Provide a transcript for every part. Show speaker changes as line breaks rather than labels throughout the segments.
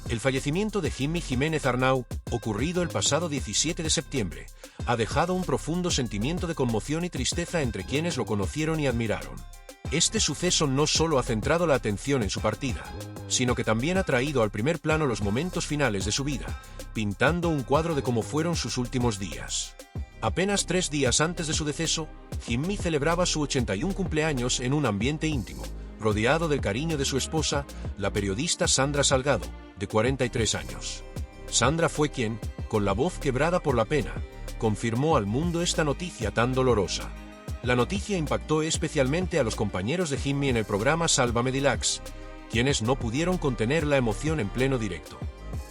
El fallecimiento de Jimmy Jiménez Arnau, ocurrido el pasado 17 de septiembre, ha dejado un profundo sentimiento de conmoción y tristeza entre quienes lo conocieron y admiraron. Este suceso no solo ha centrado la atención en su partida, sino que también ha traído al primer plano los momentos finales de su vida, pintando un cuadro de cómo fueron sus últimos días. Apenas 3 días antes de su deceso, Jimmy celebraba su 81 cumpleaños en un ambiente íntimo, rodeado del cariño de su esposa, la periodista Sandra Salgado, de 43 años. Sandra fue quien, con la voz quebrada por la pena, confirmó al mundo esta noticia tan dolorosa. La noticia impactó especialmente a los compañeros de Jimmy en el programa Sálvame Deluxe, quienes no pudieron contener la emoción en pleno directo.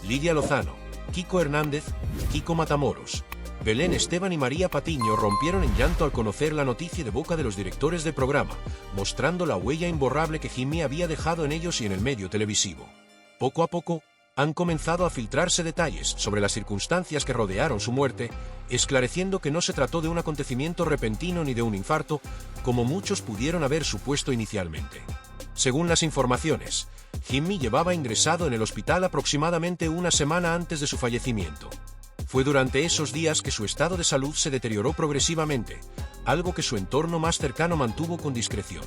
Lidia Lozano, Kiko Hernández, Kiko Matamoros, Belén Esteban y María Patiño rompieron en llanto al conocer la noticia de boca de los directores del programa, mostrando la huella imborrable que Jimmy había dejado en ellos y en el medio televisivo. Poco a poco, han comenzado a filtrarse detalles sobre las circunstancias que rodearon su muerte, esclareciendo que no se trató de un acontecimiento repentino ni de un infarto, como muchos pudieron haber supuesto inicialmente. Según las informaciones, Jimmy llevaba ingresado en el hospital aproximadamente una semana antes de su fallecimiento. Fue durante esos días que su estado de salud se deterioró progresivamente, algo que su entorno más cercano mantuvo con discreción.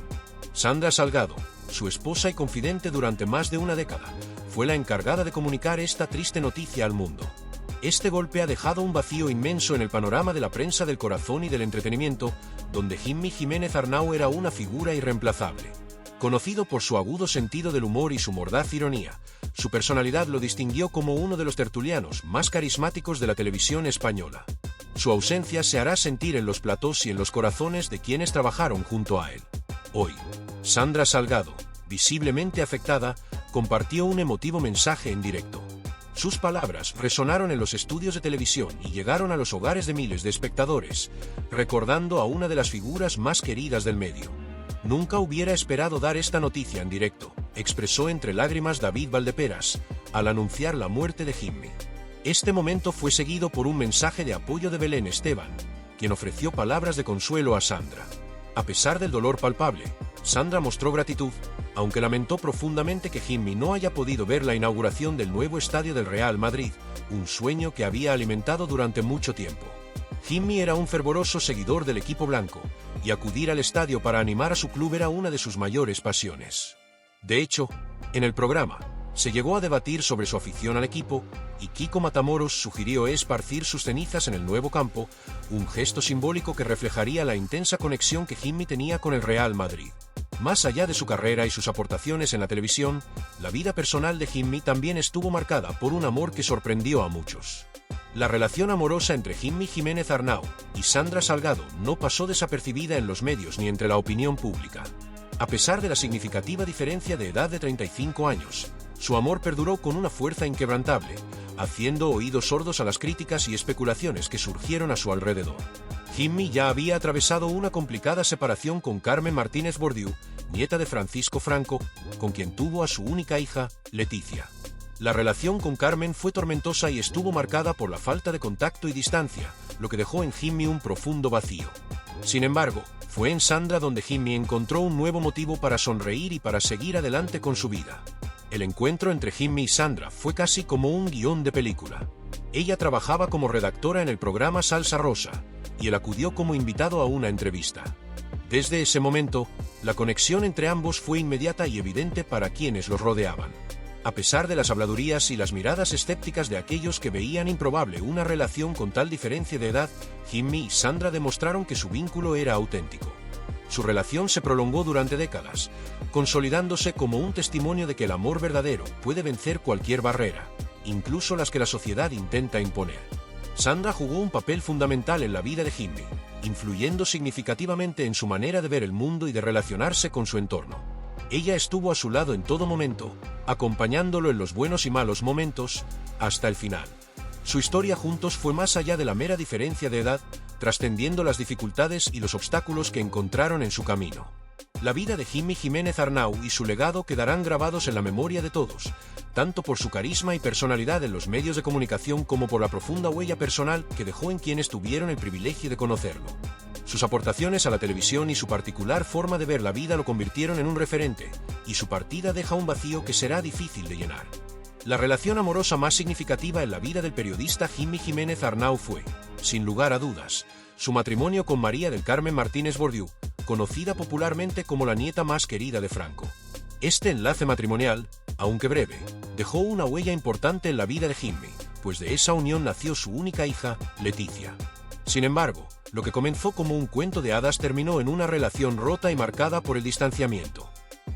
Sandra Salgado, su esposa y confidente durante más de una década, fue la encargada de comunicar esta triste noticia al mundo. Este golpe ha dejado un vacío inmenso en el panorama de la prensa del corazón y del entretenimiento, donde Jimmy Jiménez Arnau era una figura irreemplazable. Conocido por su agudo sentido del humor y su mordaz ironía, su personalidad lo distinguió como uno de los tertulianos más carismáticos de la televisión española. Su ausencia se hará sentir en los platós y en los corazones de quienes trabajaron junto a él. Hoy, Sandra Salgado, visiblemente afectada, compartió un emotivo mensaje en directo. Sus palabras resonaron en los estudios de televisión y llegaron a los hogares de miles de espectadores, recordando a una de las figuras más queridas del medio. Nunca hubiera esperado dar esta noticia en directo, expresó entre lágrimas David Valdeperas, al anunciar la muerte de Jimmy. Este momento fue seguido por un mensaje de apoyo de Belén Esteban, quien ofreció palabras de consuelo a Sandra. A pesar del dolor palpable, Sandra mostró gratitud, aunque lamentó profundamente que Jimmy no haya podido ver la inauguración del nuevo estadio del Real Madrid, un sueño que había alimentado durante mucho tiempo. Jimmy era un fervoroso seguidor del equipo blanco, y acudir al estadio para animar a su club era una de sus mayores pasiones. De hecho, en el programa, se llegó a debatir sobre su afición al equipo, y Kiko Matamoros sugirió esparcir sus cenizas en el nuevo campo, un gesto simbólico que reflejaría la intensa conexión que Jimmy tenía con el Real Madrid. Más allá de su carrera y sus aportaciones en la televisión, la vida personal de Jimmy también estuvo marcada por un amor que sorprendió a muchos. La relación amorosa entre Jimmy Jiménez Arnau y Sandra Salgado no pasó desapercibida en los medios ni entre la opinión pública. A pesar de la significativa diferencia de edad de 35 años, su amor perduró con una fuerza inquebrantable, haciendo oídos sordos a las críticas y especulaciones que surgieron a su alrededor. Jimmy ya había atravesado una complicada separación con Carmen Martínez Bordiú, nieta de Francisco Franco, con quien tuvo a su única hija, Leticia. La relación con Carmen fue tormentosa y estuvo marcada por la falta de contacto y distancia, lo que dejó en Jimmy un profundo vacío. Sin embargo, fue en Sandra donde Jimmy encontró un nuevo motivo para sonreír y para seguir adelante con su vida. El encuentro entre Jimmy y Sandra fue casi como un guión de película. Ella trabajaba como redactora en el programa Salsa Rosa, y él acudió como invitado a una entrevista. Desde ese momento, la conexión entre ambos fue inmediata y evidente para quienes los rodeaban. A pesar de las habladurías y las miradas escépticas de aquellos que veían improbable una relación con tal diferencia de edad, Jimmy y Sandra demostraron que su vínculo era auténtico. Su relación se prolongó durante décadas, consolidándose como un testimonio de que el amor verdadero puede vencer cualquier barrera, incluso las que la sociedad intenta imponer. Sandra jugó un papel fundamental en la vida de Jimmy, influyendo significativamente en su manera de ver el mundo y de relacionarse con su entorno. Ella estuvo a su lado en todo momento, acompañándolo en los buenos y malos momentos, hasta el final. Su historia juntos fue más allá de la mera diferencia de edad, trascendiendo las dificultades y los obstáculos que encontraron en su camino. La vida de Jimmy Jiménez Arnau y su legado quedarán grabados en la memoria de todos, tanto por su carisma y personalidad en los medios de comunicación como por la profunda huella personal que dejó en quienes tuvieron el privilegio de conocerlo. Sus aportaciones a la televisión y su particular forma de ver la vida lo convirtieron en un referente, y su partida deja un vacío que será difícil de llenar. La relación amorosa más significativa en la vida del periodista Jimmy Jiménez Arnau fue, sin lugar a dudas, su matrimonio con María del Carmen Martínez Bordiú, conocida popularmente como la nieta más querida de Franco. Este enlace matrimonial, aunque breve, dejó una huella importante en la vida de Jimmy, pues de esa unión nació su única hija, Leticia. Sin embargo, lo que comenzó como un cuento de hadas terminó en una relación rota y marcada por el distanciamiento.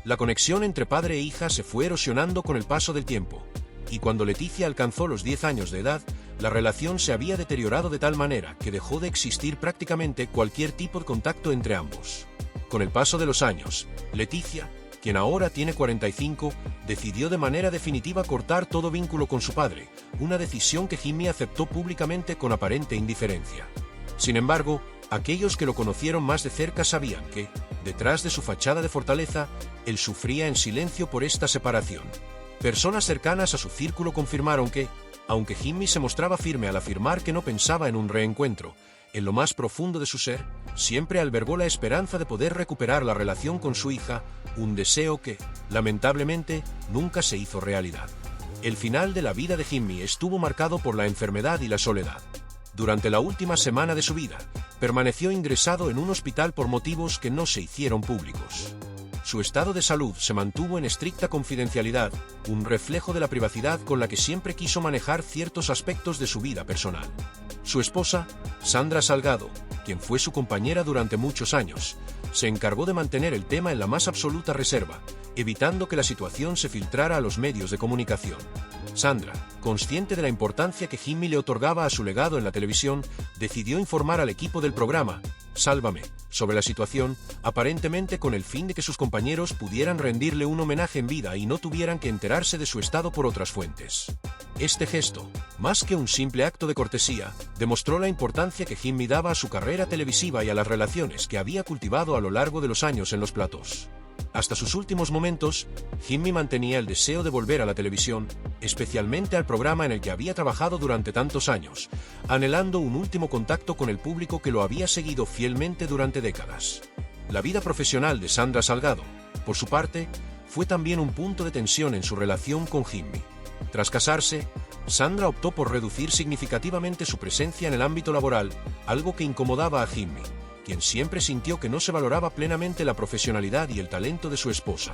La conexión entre padre e hija se fue erosionando con el paso del tiempo, y cuando Leticia alcanzó los 10 años de edad, la relación se había deteriorado de tal manera que dejó de existir prácticamente cualquier tipo de contacto entre ambos. Con el paso de los años, Leticia, quien ahora tiene 45, decidió de manera definitiva cortar todo vínculo con su padre, una decisión que Jimmy aceptó públicamente con aparente indiferencia. Sin embargo, aquellos que lo conocieron más de cerca sabían que, detrás de su fachada de fortaleza, él sufría en silencio por esta separación. Personas cercanas a su círculo confirmaron que, aunque Jimmy se mostraba firme al afirmar que no pensaba en un reencuentro, en lo más profundo de su ser, siempre albergó la esperanza de poder recuperar la relación con su hija, un deseo que, lamentablemente, nunca se hizo realidad. El final de la vida de Jimmy estuvo marcado por la enfermedad y la soledad. Durante la última semana de su vida, permaneció ingresado en un hospital por motivos que no se hicieron públicos. Su estado de salud se mantuvo en estricta confidencialidad, un reflejo de la privacidad con la que siempre quiso manejar ciertos aspectos de su vida personal. Su esposa, Sandra Salgado, quien fue su compañera durante muchos años, se encargó de mantener el tema en la más absoluta reserva, evitando que la situación se filtrara a los medios de comunicación. Sandra, consciente de la importancia que Jimmy le otorgaba a su legado en la televisión, decidió informar al equipo del programa, Sálvame, sobre la situación, aparentemente con el fin de que sus compañeros pudieran rendirle un homenaje en vida y no tuvieran que enterarse de su estado por otras fuentes. Este gesto, más que un simple acto de cortesía, demostró la importancia que Jimmy daba a su carrera televisiva y a las relaciones que había cultivado a lo largo de los años en los platós. Hasta sus últimos momentos, Jimmy mantenía el deseo de volver a la televisión, especialmente al programa en el que había trabajado durante tantos años, anhelando un último contacto con el público que lo había seguido fielmente durante décadas. La vida profesional de Sandra Salgado, por su parte, fue también un punto de tensión en su relación con Jimmy. Tras casarse, Sandra optó por reducir significativamente su presencia en el ámbito laboral, algo que incomodaba a Jimmy, quien siempre sintió que no se valoraba plenamente la profesionalidad y el talento de su esposa.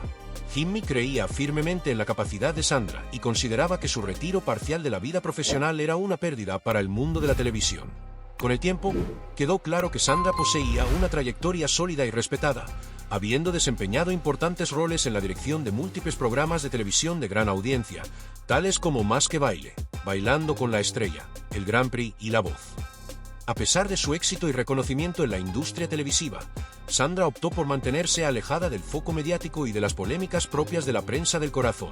Jimmy creía firmemente en la capacidad de Sandra y consideraba que su retiro parcial de la vida profesional era una pérdida para el mundo de la televisión. Con el tiempo, quedó claro que Sandra poseía una trayectoria sólida y respetada, habiendo desempeñado importantes roles en la dirección de múltiples programas de televisión de gran audiencia, tales como Más que baile, Bailando con la estrella, El Grand Prix y La Voz. A pesar de su éxito y reconocimiento en la industria televisiva, Sandra optó por mantenerse alejada del foco mediático y de las polémicas propias de la prensa del corazón.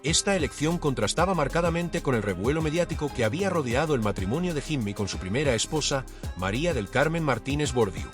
Esta elección contrastaba marcadamente con el revuelo mediático que había rodeado el matrimonio de Jimmy con su primera esposa, María del Carmen Martínez Bordiú.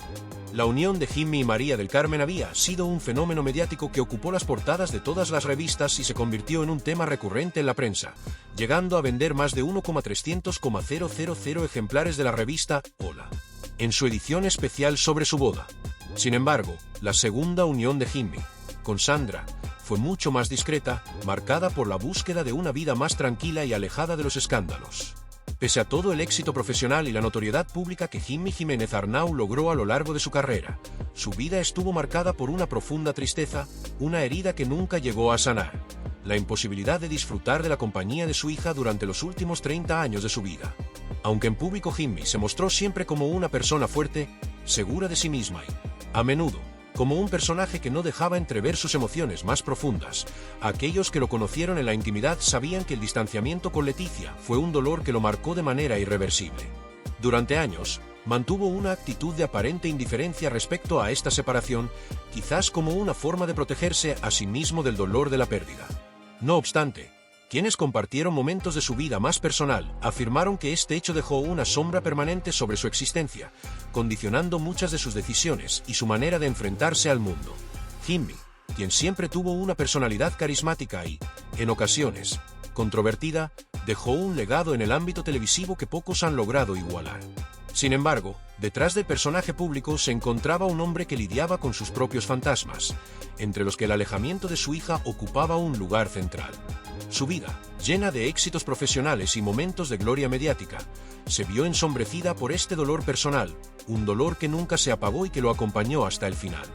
La unión de Jimmy y María del Carmen había sido un fenómeno mediático que ocupó las portadas de todas las revistas y se convirtió en un tema recurrente en la prensa, llegando a vender más de 1,300,000 ejemplares de la revista Hola, en su edición especial sobre su boda. Sin embargo, la segunda unión de Jimmy con Sandra fue mucho más discreta, marcada por la búsqueda de una vida más tranquila y alejada de los escándalos. Pese a todo el éxito profesional y la notoriedad pública que Jimmy Jiménez Arnau logró a lo largo de su carrera, su vida estuvo marcada por una profunda tristeza, una herida que nunca llegó a sanar: la imposibilidad de disfrutar de la compañía de su hija durante los últimos 30 años de su vida. Aunque en público Jimmy se mostró siempre como una persona fuerte, segura de sí misma y, a menudo, como un personaje que no dejaba entrever sus emociones más profundas, aquellos que lo conocieron en la intimidad sabían que el distanciamiento con Leticia fue un dolor que lo marcó de manera irreversible. Durante años, mantuvo una actitud de aparente indiferencia respecto a esta separación, quizás como una forma de protegerse a sí mismo del dolor de la pérdida. No obstante, quienes compartieron momentos de su vida más personal afirmaron que este hecho dejó una sombra permanente sobre su existencia, condicionando muchas de sus decisiones y su manera de enfrentarse al mundo. Jimmy, quien siempre tuvo una personalidad carismática y, en ocasiones, controvertida, dejó un legado en el ámbito televisivo que pocos han logrado igualar. Sin embargo, detrás del personaje público se encontraba un hombre que lidiaba con sus propios fantasmas, entre los que el alejamiento de su hija ocupaba un lugar central. Su vida, llena de éxitos profesionales y momentos de gloria mediática, se vio ensombrecida por este dolor personal, un dolor que nunca se apagó y que lo acompañó hasta el final.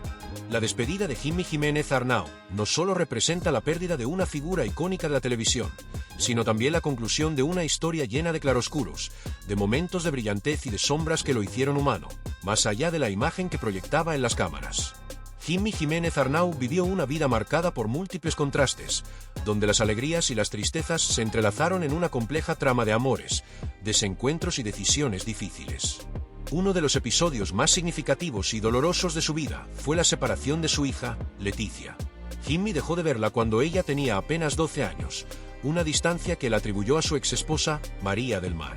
La despedida de Jimmy Jiménez Arnau no solo representa la pérdida de una figura icónica de la televisión, sino también la conclusión de una historia llena de claroscuros, de momentos de brillantez y de sombras que lo hicieron humano, más allá de la imagen que proyectaba en las cámaras. Jimmy Jiménez Arnau vivió una vida marcada por múltiples contrastes, donde las alegrías y las tristezas se entrelazaron en una compleja trama de amores, desencuentros y decisiones difíciles. Uno de los episodios más significativos y dolorosos de su vida fue la separación de su hija, Leticia. Jimmy dejó de verla cuando ella tenía apenas 12 años, una distancia que él atribuyó a su exesposa, María del Mar.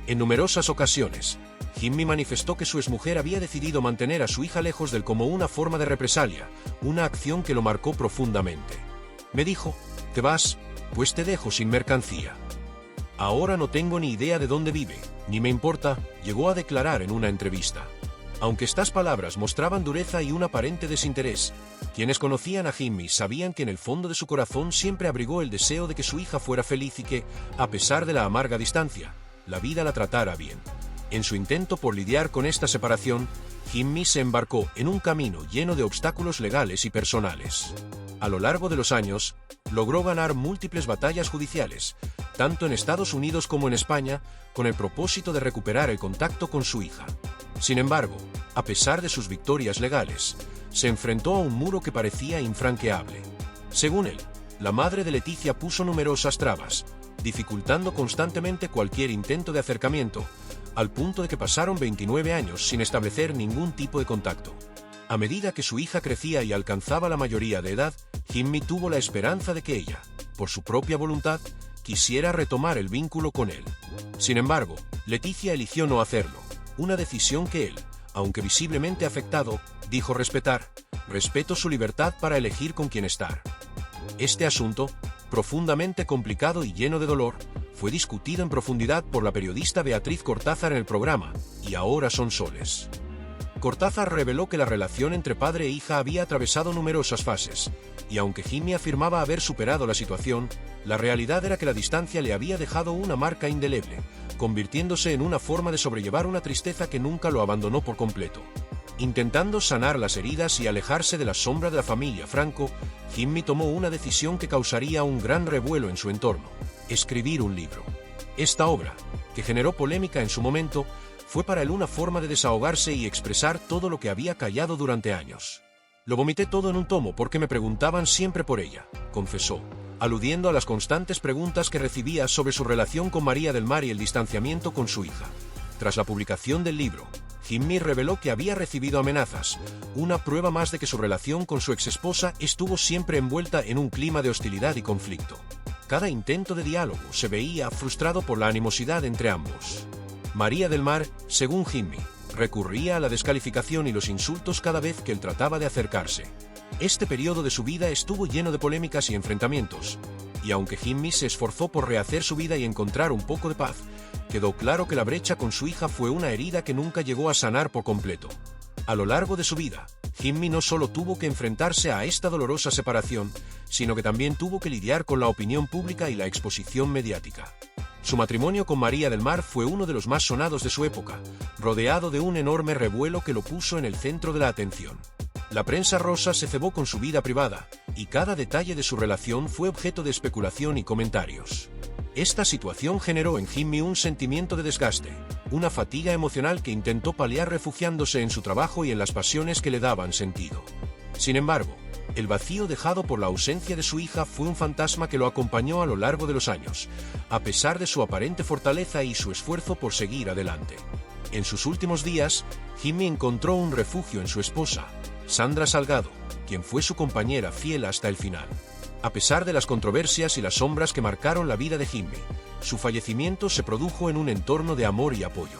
En numerosas ocasiones, Jimmy manifestó que su exmujer había decidido mantener a su hija lejos de él como una forma de represalia, una acción que lo marcó profundamente. Me dijo: «Te vas, pues te dejo sin mercancía. Ahora no tengo ni idea de dónde vive, ni me importa», llegó a declarar en una entrevista. Aunque estas palabras mostraban dureza y un aparente desinterés, quienes conocían a Jimmy sabían que en el fondo de su corazón siempre abrigó el deseo de que su hija fuera feliz y que, a pesar de la amarga distancia, la vida la tratara bien. En su intento por lidiar con esta separación, Jimmy se embarcó en un camino lleno de obstáculos legales y personales. A lo largo de los años, logró ganar múltiples batallas judiciales, tanto en Estados Unidos como en España, con el propósito de recuperar el contacto con su hija. Sin embargo, a pesar de sus victorias legales, se enfrentó a un muro que parecía infranqueable. Según él, la madre de Leticia puso numerosas trabas, dificultando constantemente cualquier intento de acercamiento, al punto de que pasaron 29 años sin establecer ningún tipo de contacto. A medida que su hija crecía y alcanzaba la mayoría de edad, Jimmy tuvo la esperanza de que ella, por su propia voluntad, quisiera retomar el vínculo con él. Sin embargo, Leticia eligió no hacerlo, una decisión que él, aunque visiblemente afectado, dijo respetar: «Respeto su libertad para elegir con quién estar». Este asunto, profundamente complicado y lleno de dolor, fue discutido en profundidad por la periodista Beatriz Cortázar en el programa Y ahora son soles. Cortázar reveló que la relación entre padre e hija había atravesado numerosas fases, y aunque Jimmy afirmaba haber superado la situación, la realidad era que la distancia le había dejado una marca indeleble, convirtiéndose en una forma de sobrellevar una tristeza que nunca lo abandonó por completo. Intentando sanar las heridas y alejarse de la sombra de la familia Franco, Jimmy tomó una decisión que causaría un gran revuelo en su entorno: escribir un libro. Esta obra, que generó polémica en su momento, fue para él una forma de desahogarse y expresar todo lo que había callado durante años. «Lo vomité todo en un tomo porque me preguntaban siempre por ella», confesó, aludiendo a las constantes preguntas que recibía sobre su relación con María del Mar y el distanciamiento con su hija. Tras la publicación del libro, Jimmy reveló que había recibido amenazas, una prueba más de que su relación con su exesposa estuvo siempre envuelta en un clima de hostilidad y conflicto. Cada intento de diálogo se veía frustrado por la animosidad entre ambos. María del Mar, según Jimmy, recurría a la descalificación y los insultos cada vez que él trataba de acercarse. Este periodo de su vida estuvo lleno de polémicas y enfrentamientos, y aunque Jimmy se esforzó por rehacer su vida y encontrar un poco de paz, quedó claro que la brecha con su hija fue una herida que nunca llegó a sanar por completo. A lo largo de su vida, Jimmy no solo tuvo que enfrentarse a esta dolorosa separación, sino que también tuvo que lidiar con la opinión pública y la exposición mediática. Su matrimonio con María del Mar fue uno de los más sonados de su época, rodeado de un enorme revuelo que lo puso en el centro de la atención. La prensa rosa se cebó con su vida privada, y cada detalle de su relación fue objeto de especulación y comentarios. Esta situación generó en Jimmy un sentimiento de desgaste, una fatiga emocional que intentó paliar refugiándose en su trabajo y en las pasiones que le daban sentido. Sin embargo, el vacío dejado por la ausencia de su hija fue un fantasma que lo acompañó a lo largo de los años, a pesar de su aparente fortaleza y su esfuerzo por seguir adelante. En sus últimos días, Jimmy encontró un refugio en su esposa, Sandra Salgado, quien fue su compañera fiel hasta el final. A pesar de las controversias y las sombras que marcaron la vida de Jimmy, su fallecimiento se produjo en un entorno de amor y apoyo.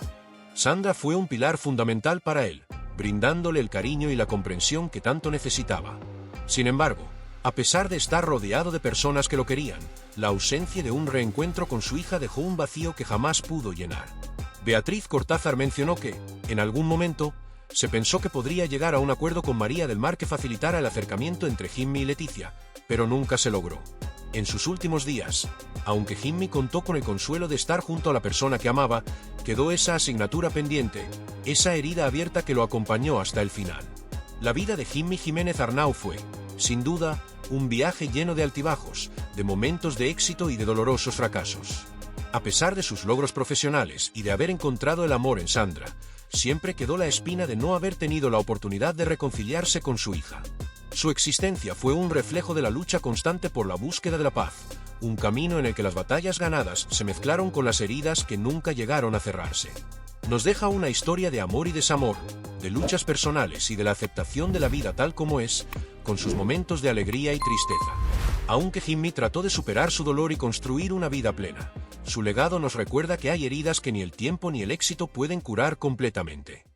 Sandra fue un pilar fundamental para él, brindándole el cariño y la comprensión que tanto necesitaba. Sin embargo, a pesar de estar rodeado de personas que lo querían, la ausencia de un reencuentro con su hija dejó un vacío que jamás pudo llenar. Beatriz Cortázar mencionó que, en algún momento, se pensó que podría llegar a un acuerdo con María del Mar que facilitara el acercamiento entre Jimmy y Leticia, pero nunca se logró. En sus últimos días, aunque Jimmy contó con el consuelo de estar junto a la persona que amaba, quedó esa asignatura pendiente, esa herida abierta que lo acompañó hasta el final. La vida de Jimmy Jiménez Arnau fue, sin duda, un viaje lleno de altibajos, de momentos de éxito y de dolorosos fracasos. A pesar de sus logros profesionales y de haber encontrado el amor en Sandra, siempre quedó la espina de no haber tenido la oportunidad de reconciliarse con su hija. Su existencia fue un reflejo de la lucha constante por la búsqueda de la paz, un camino en el que las batallas ganadas se mezclaron con las heridas que nunca llegaron a cerrarse. Nos deja una historia de amor y desamor, de luchas personales y de la aceptación de la vida tal como es, con sus momentos de alegría y tristeza. Aunque Jimmy trató de superar su dolor y construir una vida plena, su legado nos recuerda que hay heridas que ni el tiempo ni el éxito pueden curar completamente.